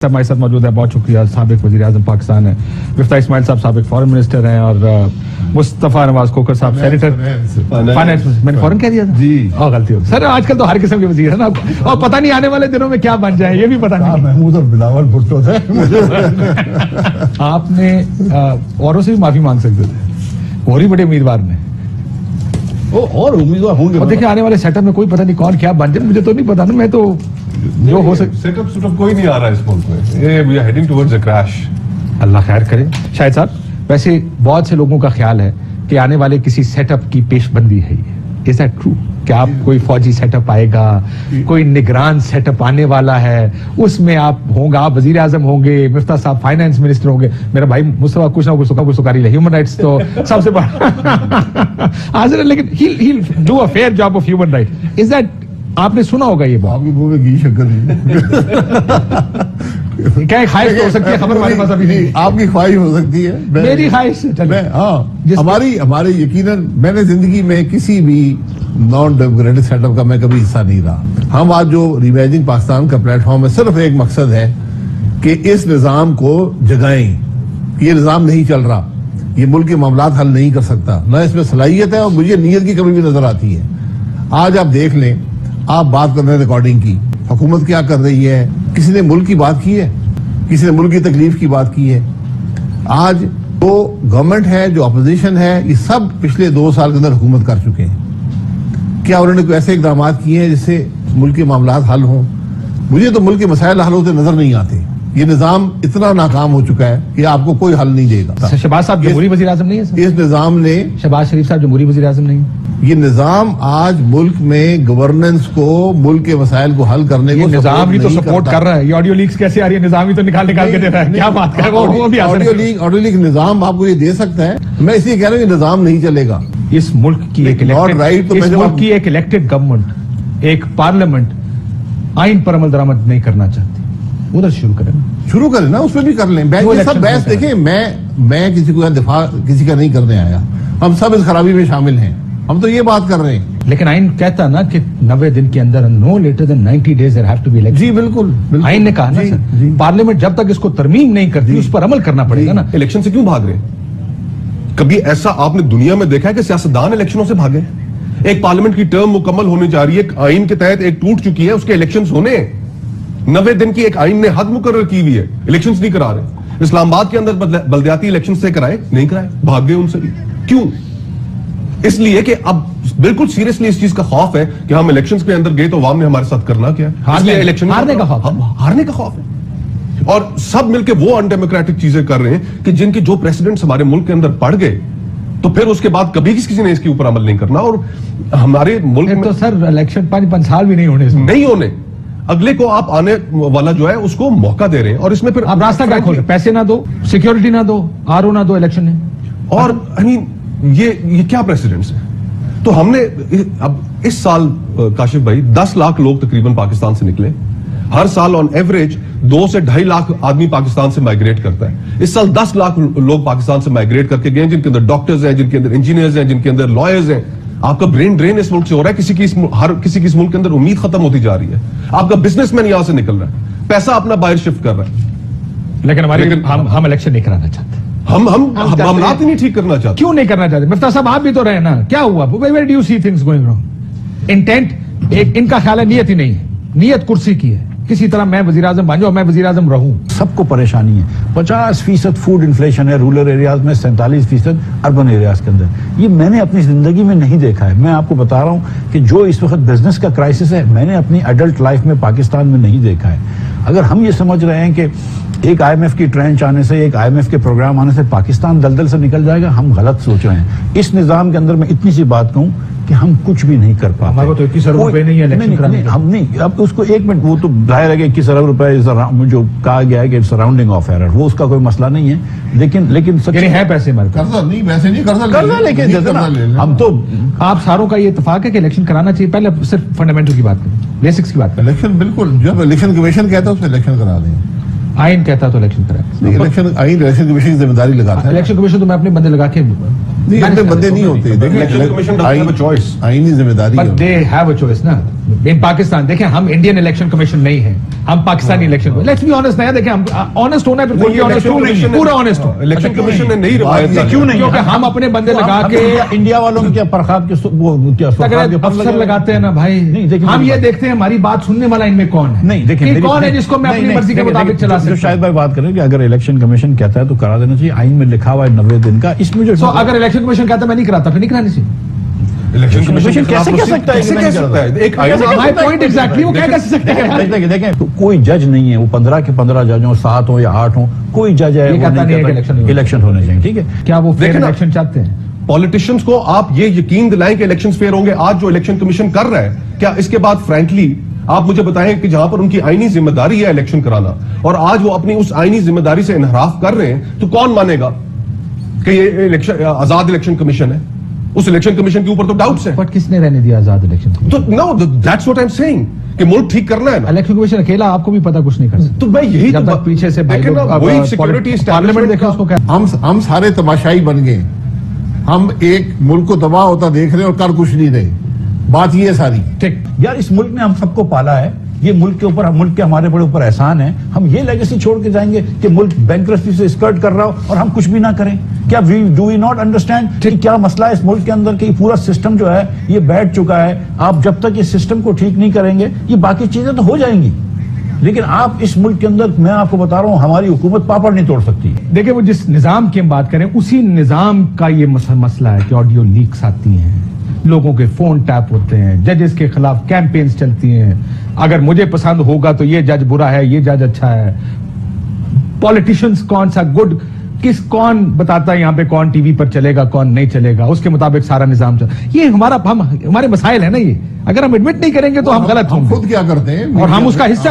हमारे साथ मौजूद है, बहुत शुक्रिया। साबिक वज़ीर आज़म पाकिस्तान है मिफ्ताह इस्माइल साहब, साबिक फॉरेन मिनिस्टर हैं, और मुस्तफ़ा नवाज खोखर साहब सेनेटर फाइनेंस। मैंने फॉरेन कह दिया था जी, गलती हो सर। आजकल तो हर किस्म के वज़ीर है ना, और पता नहीं आने वाले दिनों में क्या बन जाए, ये भी पता नहीं। महमूद और बिलावल भुट्टो थे। आपने औरों से भी माफी मांग सकते थे, और ही बड़े उम्मीदवार ने और उम्मीदवार होंगे। और देखिए आने वाले सेटअप में कोई पता नहीं कौन क्या बन जाए, मुझे तो नहीं पता ना। मैं तो जो हो सके सेटअप कोई नहीं आ रहा इस मुल्क में, ये we are heading towards a crash. अल्लाह खैर करे। शायद साहब, वैसे बहुत से लोगों का ख्याल है कि आने वाले किसी सेटअप की पेशबंदी है ये, इज दैट ट्रू? कि आप कोई फौजी सेटअप आएगा, कोई निगरान सेटअप आने वाला है, उसमें आप होंगे, आप वजीर आजम होंगे, मिफ्ताह साहब फाइनेंस मिनिस्टर होंगे, मेरा भाई मुस्तफा कुछ ना कुछ सुकारी है, ह्यूमन राइट्स तो सबसे बड़ा हाजिर है, लेकिन he'll do a fair job of human rights. Is that, आपने सुना होगा ये बात? आपके मुंह में घी शक्कर क्या ख्वाहिश तो हो सकती है, खबर हमारे पास अभी नहीं। आपकी ख्वाहिश हो सकती है, मेरी ख्वाहिश हमारी यकीनन मैंने जिंदगी में किसी भी नॉन डेमोक्रेटिक सेटअप का मैं कभी हिस्सा नहीं रहा। हम आज जो रीइमेजिनिंग पाकिस्तान का प्लेटफॉर्म है, सिर्फ एक मकसद है कि इस निजाम को जगाएं। ये निजाम नहीं चल रहा, ये मुल्क के मामलात हल नहीं कर सकता, न इसमें सलाहियत है, और मुझे नीयत की कमी भी नजर आती है। आज आप देख लें, आप बात कर रहे हैं रिकॉर्डिंग की, हुकूमत क्या कर रही है? किसी ने मुल्क की बात की है? किसी ने मुल्क की तकलीफ की बात की है? आज जो गवर्नमेंट है, जो अपोजिशन है, ये सब पिछले 2 साल के अंदर हुकूमत कर चुके हैं। क्या उन्होंने कोई ऐसे इकदाम किए हैं जिससे मुल्क के मामलात हल हों? मुझे तो मुल्क के मसाइल हल होते नजर नहीं आते। ये निजाम इतना नाकाम हो चुका है कि आपको कोई हल नहीं देगा। शहबाज साहब जमहूरी वजीर आजम नहीं है? इस निजाम ने, शहबाज शरीफ साहब जमहूरी वजीर आजम नहीं है? ये निजाम आज मुल्क में गवर्नेंस को, मुल्क के मसाइल को हल करने को निजाम ही तो सपोर्ट कर रहा है। ये ऑडियो लीक्स कैसे आ रही है? निजाम ही तो निकाल के दे रहा है। क्या बात कर रहे हो? वो भी ऑडियो लीक निजाम आपको ये दे सकता है। मैं इसलिए कह रहा हूँ कि निजाम नहीं चलेगा। इस मुल्क की एक इलेक्टेड गवर्नमेंट, एक पार्लियामेंट आइन पर अमल दरामद नहीं करना चाहती, उधर शुरू करें ना, उसमें भी कर लें। ये सब बहस देखें, मैं किसी को दिफा किसी का नहीं करने आया। हम सब इस खराबी में शामिल हैं, हम तो ये बात कर रहे हैं। लेकिन आइन कहता ना कि 90 दिन के अंदर, no later than 90 days there have to be elections। जी बिल्कुल, आइन ने कहा ना सर, पार्लियामेंट जब तक इसको तरमीम नहीं करती उस पर अमल करना पड़ेगा ना। इलेक्शन से क्यों भाग रहे हैं? कभी ऐसा आपने दुनिया में देखा है कि सियासतदान इलेक्शनों से भागे? एक पार्लियामेंट की टर्म मुकम्मल होने जा रही है, आइन के तहत एक टूट चुकी है, उसके इलेक्शंस होने 90 दिन की एक आइन ने हद मुकर्रर की हुई है, इलेक्शंस नहीं करा रहे। इस्लामाबाद के अंदर बल्दियाती इलेक्शन से कराए, नहीं कराए, भाग गए उनसे भी। क्यों? इसलिए कि अब बिल्कुल सीरियसली इस चीज का खौफ है कि हम इलेक्शंस के अंदर गए तो अवाम ने हमारे साथ करना क्या? इलेक्शन हारने का खौफ है। और सब मिलकर वो अनडेमोक्रेटिक चीजें कर रहे हैं कि जिनके जो प्रेसिडेंट्स हमारे मुल्क के अंदर पड़ गए, तो फिर उसके बाद कभी किसी ने इसके ऊपर अमल नहीं करना। और हमारे मुल्क में तो सर इलेक्शन 5 साल भी नहीं होने, अगले को आप आने वाला जो है उसको मौका दे रहे हैं, और इसमें फिर आप रास्ता क्या खोल रहे? पैसे ना दो, सिक्योरिटी ना दो, आरओ ना दो इलेक्शन में, और ये क्या प्रेसिडेंट्स है? तो हमने अब इस साल काशिफ भाई 10 लाख लोग तकरीबन पाकिस्तान से निकले। हर साल ऑन एवरेज 2 से 2.5 लाख आदमी पाकिस्तान से माइग्रेट करता है। इस साल 10 लाख लोग पाकिस्तान से माइग्रेट करके गए, जिनके अंदर डॉक्टर्स हैं, जिनके अंदर इंजीनियर्स हैं, जिनके अंदर लॉयर्स हैं। आपका ब्रेन ड्रेन इस मुल्क से हो रहा है, हर किसी की इस मुल्क के अंदर उम्मीद खत्म होती जा रही है। आपका बिजनेसमैन यहां से निकल रहा है, पैसा अपना बाहर शिफ्ट कर रहा है। लेकिन हम इलेक्शन नहीं कराना चाहते, हम मामलात ही नहीं ठीक करना चाहते। क्यों नहीं करना चाहते? मिफ्ताह साहब आप भी तो रहे ना, क्या हुआ? Where do you see things going wrong? Intent, इनका ख्याल है नियत ही नहीं है, नियत कुर्सी की है, किसी तरह मैं वजीर आजम बन जाऊं, मैं वजीर आजम रहूं। सबको परेशानी है। 50% फूड इन्फ्लेशन है रूरल एरियाज में, 47% अर्बन एरियाज के अंदर। ये मैंने अपनी जिंदगी में नहीं देखा है। मैं आपको बता रहा हूं कि जो इस वक्त बिजनेस का क्राइसिस है, मैंने अपनी एडल्ट लाइफ में पाकिस्तान में नहीं देखा है। अगर हम ये समझ रहे हैं कि एक IMF की ट्रेंच आने से, एक IMF के प्रोग्राम आने से पाकिस्तान दलदल से निकल जाएगा, हम गलत सोच रहे हैं। इस निजाम के अंदर मैं इतनी सी बात कहूं कि हम कुछ भी नहीं कर पाते। हमारे तो 21 अरब रुपए नहीं है इलेक्शन कराने। हम नहीं, अब उसको 1 मिनट, वो तो जाहिर है कि 21 अरब रुपए जो कहा गया है कि सराउंडिंग ऑफ एरर, वो उसका कोई मसला नहीं है। लेकिन है पैसे हमारे कर्जा नहीं, वैसे नहीं, कर्जा लेके हम तो, आप सारों का ये इत्तेफाक है कि इलेक्शन कराना चाहिए। पहले सिर्फ फंडामेंटल की बात करें, बेसिक्स की बात करें। इलेक्शन बिल्कुल, जब इलेक्शन कमीशन कहता है उसमें इलेक्शन करा दें। आइन कहता तो इलेक्शन कराए। इलेक्शन कमीशन की जिम्मेदारी लगाता है। इलेक्शन कमीशन तो मैं अपने बंदे लगा के नहीं, अपने बंदे नहीं होते। Election Commission doesn't have a choice. आईनी जिम्मेदारी But है। they have a choice ना। In Pakistan देखें, हम इंडियन इलेक्शन कमीशन नहीं है, हम Pakistani election. Let's be honest ना, देखें हम ऑनेस्ट होना है, तो कोई ऑनेस्ट हो नहीं, पूरा ऑनेस्ट हो। इलेक्शन कमीशन ने नहीं रिवायत ये क्यों नहीं? क्योंकि हम अपने बंदे लगा के इंडिया वालों में क्या परखात के वो क्या तगड़े अफसर लगाते हैं ना भाई। नहीं, देखिए हम मेरी ये बात- देखते हैं हमारी बात सुनने वाला इनमें कौन है। नहीं देखिए, कि मेरी- कौन है जिसको मैं नहीं, अपनी नहीं, मर्जी के देखिए, मुताबिक देखिए, चला जो सकता हूं। शायद भाई बात करें कि अगर इलेक्शन कमीशन कहता है तो करा देना चाहिए। आइन में लिखा हुआ है 90 दिन का, इसमें जो तो अगर इलेक्शन कमीशन कहता है मैं नहीं कराता, फिर नहीं करानी चाहिए। इलेक्शन कमीशन कैसे कह सकता है? कैसे कह सकता है? एक कैसे कह माय सकता है? पॉइंट एग्जैक्टली वो क्या कह सकते हैं। देखें तो कोई जज नहीं है, वो 15 के 15 जज हो, 7 हो या 8 हो, कोई जज है ये वो कहता नहीं है कि इलेक्शन होने चाहिए। ठीक है, क्या वो फेयर देखिए ना- इलेक्शन चाहते हैं? पॉलिटिशियंस को आप ये यकीन दिलाएं कि इलेक्शन फेयर होंगे। आज जो इलेक्शन कमीशन कर रहा है, क्या इसके बाद फ्रैंकली आप मुझे बताएं कि जहां पर उनकी आईनी जिम्मेदारी है इलेक्शन कराना, और आज वो अपनी उस आईनी जिम्मेदारी से इनहराफ कर रहे हैं, तो कौन मानेगा कि ये इलेक्शन आजाद इलेक्शन कमीशन है? उस इलेक्शन कमीशन के ऊपर तो डाउट्स हैं। बट किसने रहने दिया आजाद इलेक्शन? तो no, that's what I am saying कि मुल्क ठीक करना है ना। इलेक्शन कमीशन अकेला आपको भी पता कुछ नहीं कर सकता। तो भाई यही जब तो तक पीछे से भाई देखें ना, लोग वही सिक्योरिटी पार्लियामेंट देखे उसको क्या हम सारे तमाशाई बन गए। हम एक मुल्क को तबाह होता देख रहे हैं और कर कुछ नहीं रहे। बात ये सारी। ठीक। यार इस मुल्क ने हम सबको पाला है, ये मुल्क के ऊपर, मुल्क के हमारे बड़े ऊपर एहसान है। हम ये लेगेसी छोड़ के जाएंगे कि मुल्क बैंकरप्सी से स्कर्ट कर रहा हो और हम कुछ भी ना करें? क्या डू वी नॉट अंडरस्टैंड कि क्या मसला है इस मुल्क के अंदर, कि पूरा सिस्टम जो है ये बैठ चुका है। आप जब तक इस सिस्टम को ठीक नहीं करेंगे, ये बाकी चीजें तो हो जाएंगी, लेकिन आप इस मुल्क के अंदर, मैं आपको बता रहा हूं, हमारी हुकूमत पापड़ नहीं तोड़ सकती। देखिए, वो जिस निजाम की हम बात करें, उसी निजाम का ये मसला है कि ऑडियो लीक्स आती हैं, लोगों के फोन टैप होते हैं, जजेस के खिलाफ कैंपेन्स चलती हैं। अगर मुझे पसंद होगा तो ये जज बुरा है, ये जज अच्छा है। पॉलिटिशियंस कौन सा गुड, कौन बताता है यहाँ पे कौन टीवी पर चलेगा, कौन नहीं चलेगा, उसके मुताबिक सारा निजाम ये हमारे मसाइल है ना। ये अगर हम एडमिट नहीं करेंगे तो हम गलत हम होंगे खुद क्या करते हैं और हम उसका हिस्सा